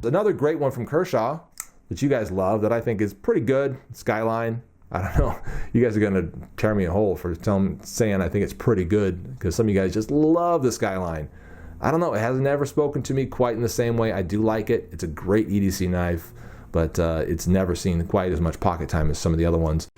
Another great one from Kershaw that you guys love that I think is pretty good, Skyline. I don't know. You guys are going to tear me a hole for saying I think it's pretty good, because some of you guys just love the Skyline. I don't know. It has never spoken to me quite in the same way. I do like it. It's a great EDC knife, but it's never seen quite as much pocket time as some of the other ones.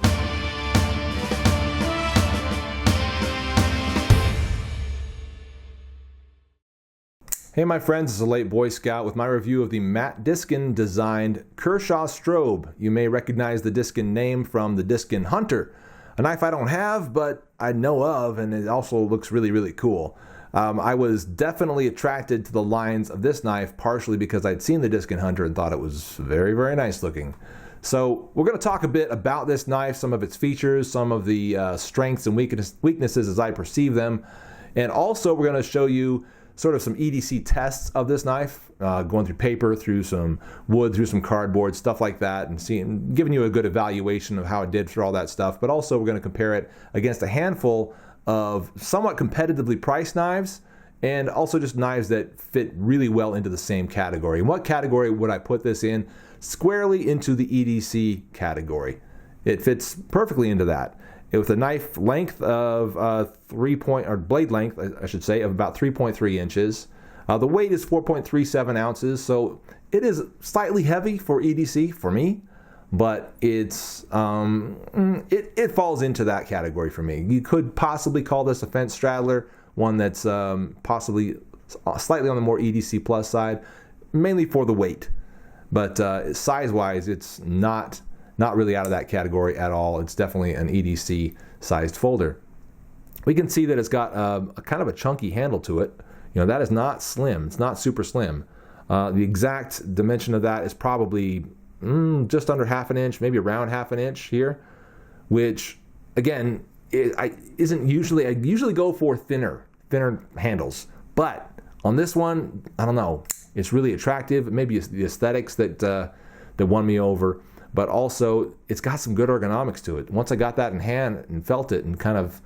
Hey my friends, this is a late Boy Scout with my review of the Matt Diskin designed Kershaw Strobe. You may recognize the Diskin name from the Diskin Hunter, a knife I don't have but I know of, and it also looks really, really cool. I was definitely attracted to the lines of this knife partially because I'd seen the Diskin Hunter and thought it was very, very nice looking. So we're going to talk a bit about this knife, some of its features, some of the strengths and weaknesses as I perceive them, and also we're going to show you sort of some EDC tests of this knife, going through paper, through some wood, through some cardboard, stuff like that, and giving you a good evaluation of how it did for all that stuff. But also we're going to compare it against a handful of somewhat competitively priced knives, and also just knives that fit really well into the same category. And what category would I put this in? Squarely into the EDC category. It fits perfectly into that. With a knife length of blade length, I should say, of about 3.3 inches. The weight is 4.37 ounces, so it is slightly heavy for EDC for me, but it's it falls into that category for me. You could possibly call this a fence straddler, one that's possibly slightly on the more EDC plus side, mainly for the weight. But size-wise, it's not really out of that category at all. It's definitely an EDC sized folder. We can see that it's got a kind of a chunky handle to it. You know, that is not slim. It's not super slim. The exact dimension of that is probably just under half an inch, maybe around half an inch here, which again, I usually go for thinner handles, but on this one, I don't know. It's really attractive. Maybe it's the aesthetics that won me over. But also, it's got some good ergonomics to it. Once I got that in hand and felt it and kind of,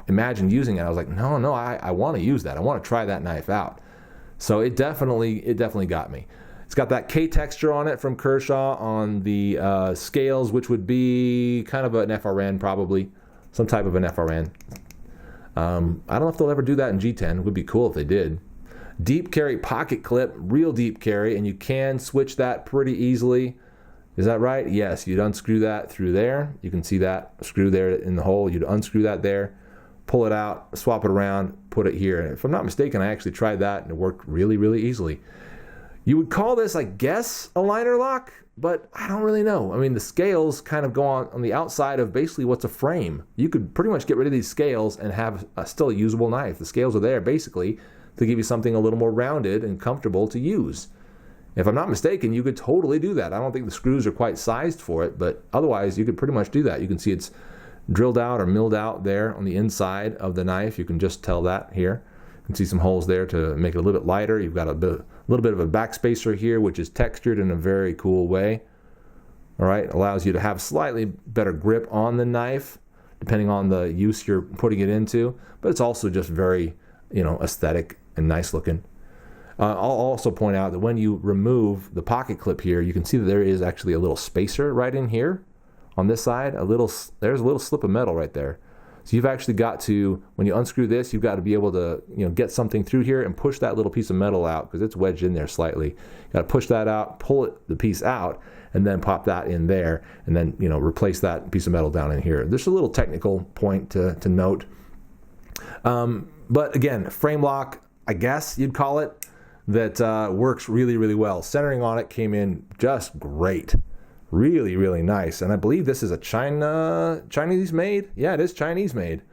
imagined using it, I was like, no, I want to use that. I want to try that knife out. So it definitely got me. It's got that K texture on it from Kershaw on the scales, which would be kind of an FRN probably, some type of an FRN. I don't know if they'll ever do that in G10. It would be cool if they did. Deep carry pocket clip, real deep carry, and you can switch that pretty easily. Is that right? Yes, you'd unscrew that through there. You can see that screw there in the hole. You'd unscrew that there, pull it out, swap it around, put it here. And if I'm not mistaken, I actually tried that and it worked really, really easily. You would call this, I guess, a liner lock, but I don't really know. I mean, the scales kind of go on the outside of basically what's a frame. You could pretty much get rid of these scales and have still a usable knife. The scales are there basically to give you something a little more rounded and comfortable to use. If I'm not mistaken, you could totally do that. I don't think the screws are quite sized for it, but otherwise you could pretty much do that. You can see it's drilled out or milled out there on the inside of the knife. You can just tell that here. You can see some holes there to make it a little bit lighter. You've got a little bit of a backspacer here, which is textured in a very cool way. All right, allows you to have slightly better grip on the knife, depending on the use you're putting it into. But it's also just very, aesthetic and nice looking. I'll also point out that when you remove the pocket clip here, you can see that there is actually a little spacer right in here on this side. There's a little slip of metal right there. So you've actually got to, when you unscrew this, you've got to be able to get something through here and push that little piece of metal out because it's wedged in there slightly. You got to push that out, pull the piece out, and then pop that in there, and then replace that piece of metal down in here. There's a little technical point to note. But again, frame lock, I guess you'd call it, that works really, really well. Centering on it came in just great. Really, really nice. And I believe this is a Chinese made? Yeah, it is Chinese made.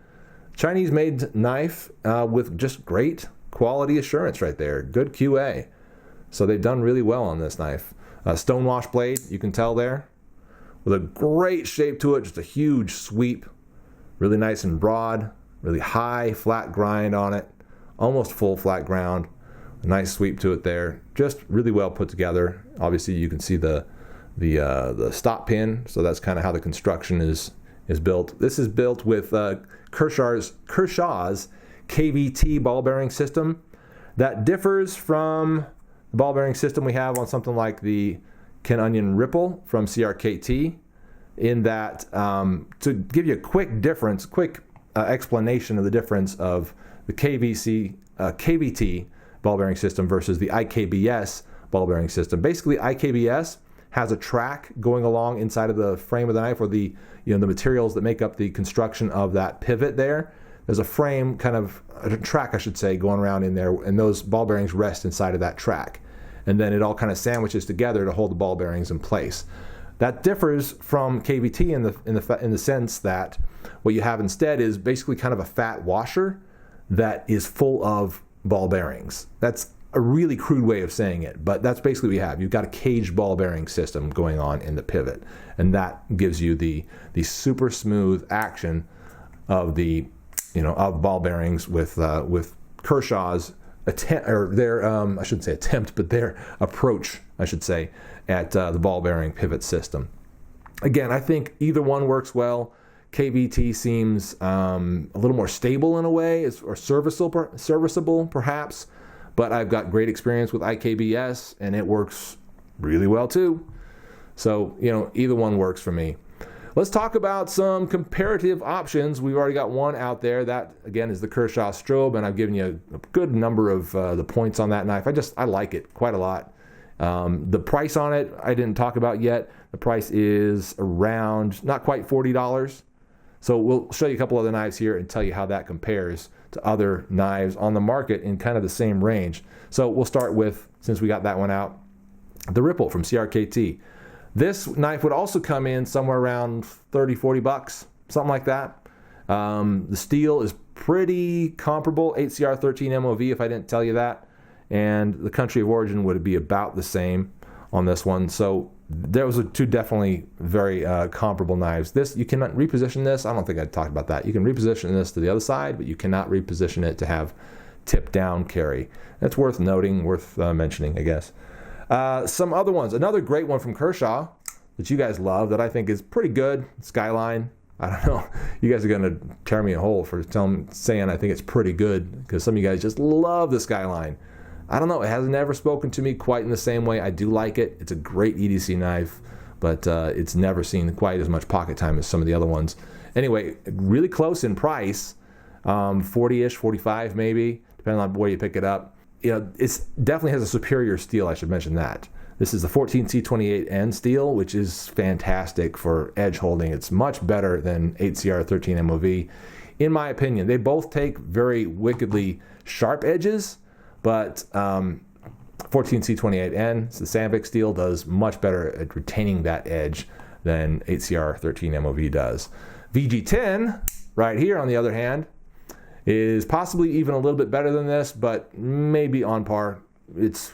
Chinese made knife with just great quality assurance right there. Good QA. So they've done really well on this knife. Stonewash blade, you can tell there. With a great shape to it, just a huge sweep. Really nice and broad. Really high flat grind on it. Almost full flat ground. A nice sweep to it there. Just really well put together. Obviously you can see the stop pin, so that's kind of how the construction is built. This is built with Kershaw's KVT ball bearing system that differs from ball bearing system we have on something like the Ken Onion Ripple from CRKT, in that to give you a quick explanation of the difference of the KVT ball bearing system versus the IKBS ball bearing system. Basically, IKBS has a track going along inside of the frame of the knife, or the the materials that make up the construction of that pivot there. There's a frame, kind of a track I should say, going around in there, and those ball bearings rest inside of that track. And then it all kind of sandwiches together to hold the ball bearings in place. That differs from KVT in the sense that what you have instead is basically kind of a fat washer that is full of ball bearings. That's a really crude way of saying it, but that's basically what you have. You've got a caged ball bearing system going on in the pivot, and that gives you the super smooth action of the of ball bearings with Kershaw's attempt, or their I shouldn't say attempt, but their approach, I should say, at the ball bearing pivot system. Again, I think either one works well. KVT seems a little more stable in a way, or serviceable perhaps, but I've got great experience with IKBS, and it works really well too. So, either one works for me. Let's talk about some comparative options. We've already got one out there. That, again, is the Kershaw Strobe, and I've given you a good number of the points on that knife. I like it quite a lot. The price on it, I didn't talk about yet. The price is around, not quite $40. So we'll show you a couple other knives here and tell you how that compares to other knives on the market in kind of the same range. So we'll start with, since we got that one out, the Ripple from CRKT. This knife would also come in somewhere around $30-$40, something like that. The steel is pretty comparable, 8CR13 MOV if I didn't tell you that, and the country of origin would be about the same on this one. So those are two definitely very comparable knives. This, you cannot reposition this. I don't think I talked about that. You can reposition this to the other side, but you cannot reposition it to have tip down carry. That's worth noting, worth mentioning, I guess. Some other ones. Another great one from Kershaw that you guys love that I think is pretty good, Skyline. I don't know. You guys are going to tear me a hole for saying I think it's pretty good, because some of you guys just love the Skyline. I don't know. It has never spoken to me quite in the same way. I do like it. It's a great EDC knife, but it's never seen quite as much pocket time as some of the other ones. Anyway, really close in price, 40-ish, 45 maybe, depending on where you pick it up. It definitely has a superior steel, I should mention that. This is the 14C28N steel, which is fantastic for edge holding. It's much better than 8CR13 MOV, in my opinion. They both take very wickedly sharp edges, but 14C28N, the Sandvik steel, does much better at retaining that edge than 8CR13 MOV does. VG10, right here, on the other hand, is possibly even a little bit better than this, but maybe on par. It's,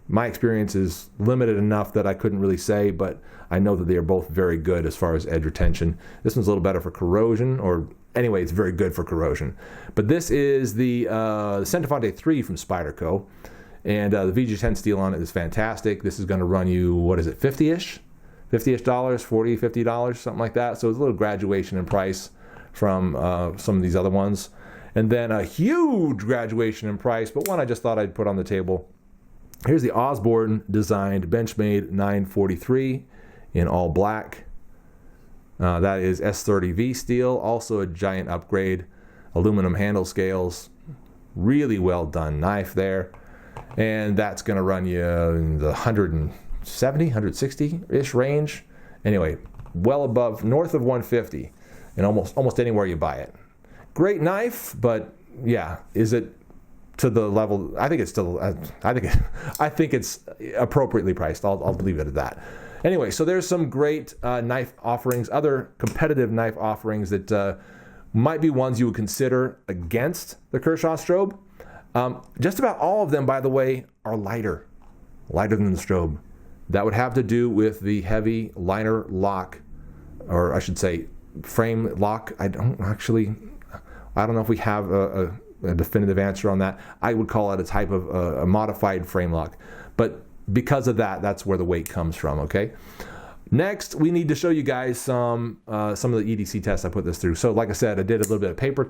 my experience is limited enough that I couldn't really say, but I know that they are both very good as far as edge retention. This one's a little better for corrosion, or anyway, it's very good for corrosion. But this is the Centofonte 3 from Spyderco, and the VG10 steel on it is fantastic. This is going to run you, what is it, 50-ish? $50-ish, $40, $50, something like that. So it's a little graduation in price from some of these other ones. And then a huge graduation in price, but one I just thought I'd put on the table. Here's the Osborne designed Benchmade 943 in all black. That is S30V steel, also a giant upgrade. Aluminum handle scales, really well done knife there. And that's going to run you in the 170, 160-ish range. Anyway, well above, north of 150. And almost anywhere you buy it. Great knife, but yeah, is it to the level? I think it's still. I think it's appropriately priced. I'll leave it at that. Anyway, so there's some great knife offerings, other competitive knife offerings that might be ones you would consider against the Kershaw Strobe. Just about all of them, by the way, are lighter than the Strobe. That would have to do with the heavy liner lock, or I should say, frame lock. I don't know if we have a definitive answer on that. I would call it a type of a modified frame lock, but because of that, that's where the weight comes from. Okay. Next, we need to show you guys some of the EDC tests I put this through. So like I said, I did a little bit of paper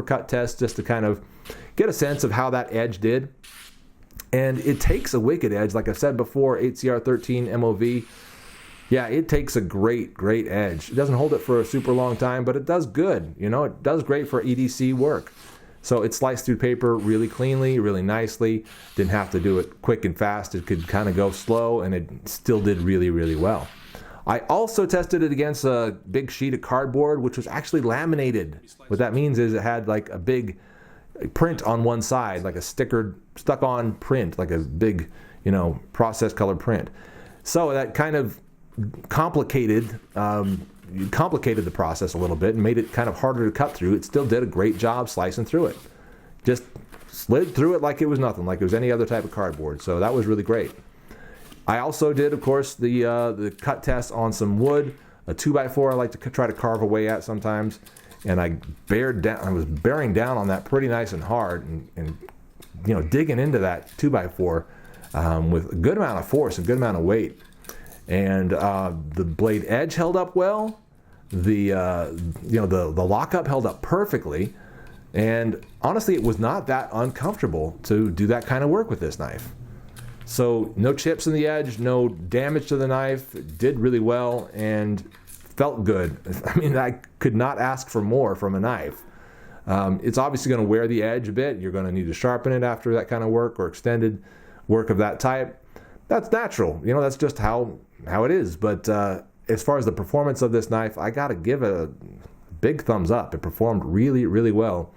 cut tests, just to kind of get a sense of how that edge did. And it takes a wicked edge. Like I said before, 8CR13 MOV. Yeah, it takes a great edge. It doesn't hold it for a super long time, but it does good. You know, it does great for EDC work. So it sliced through paper really cleanly, really nicely. Didn't have to do it quick and fast. It could kind of go slow, and it still did really well. I also tested it against a big sheet of cardboard, which was actually laminated. What that means is it had like a big print on one side, like a stickered, stuck-on print, like a big, you know, process color print. So that kind of complicated the process a little bit and made it kind of harder to cut through. It still did a great job slicing through it. Just slid through it like it was nothing, like it was any other type of cardboard. So that was really great. I also did, of course, the cut test on some wood, a 2x4 I like to try to carve away at sometimes, and I was bearing down on that pretty nice and hard, and you know, digging into that 2x4 with a good amount of force, a good amount of weight. And the blade edge held up well. The lockup held up perfectly. And honestly, it was not that uncomfortable to do that kind of work with this knife. So no chips in the edge, no damage to the knife. It did really well and felt good. I mean, I could not ask for more from a knife. It's obviously going to wear the edge a bit. You're going to need to sharpen it after that kind of work or extended work of that type. That's natural. You know, that's just how it is. But as far as the performance of this knife, I got to give it a big thumbs up. It performed really well.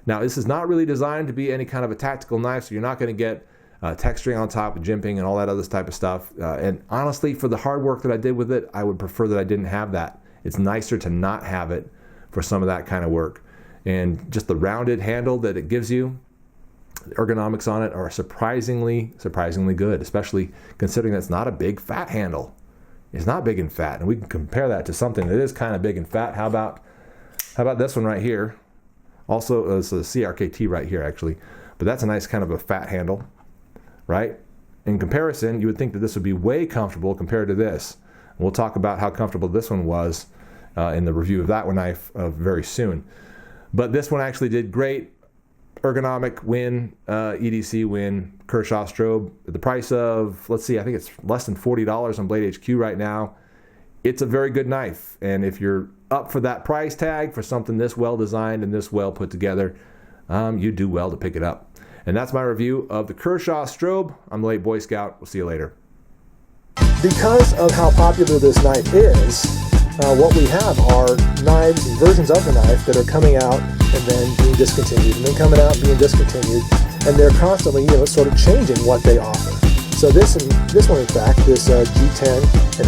Now, this is not really designed to be any kind of a tactical knife, so you're not going to get texturing on top, jimping, and all that other type of stuff. And honestly, for the hard work that I did with it, I would prefer that I didn't have that. It's nicer to not have it for some of that kind of work. And just the rounded handle that it gives you, the ergonomics on it are surprisingly good, especially considering that it's not a big fat handle. It's not big and fat, and we can compare that to something that is kind of big and fat. How about this one right here? Also, it's a CRKT right here, actually, but that's a nice kind of a fat handle, right? In comparison, you would think that this would be way comfortable compared to this. And we'll talk about how comfortable this one was in the review of that one knife very soon. But this one actually did great. Ergonomic win, EDC win, Kershaw Strobe. At the price of, let's see, I think it's less than $40 on Blade HQ right now. It's a very good knife, and if you're up for that price tag for something this well designed and this well put together, you do well to pick it up. And that's my review of the Kershaw Strobe. I'm the Late Boy Scout. We'll see you later. Because of how popular this knife is, what we have are knives and versions of the knife that are coming out and then being discontinued, and then coming out and being discontinued, and they're constantly, sort of changing what they offer. So this one, in fact, this G10 and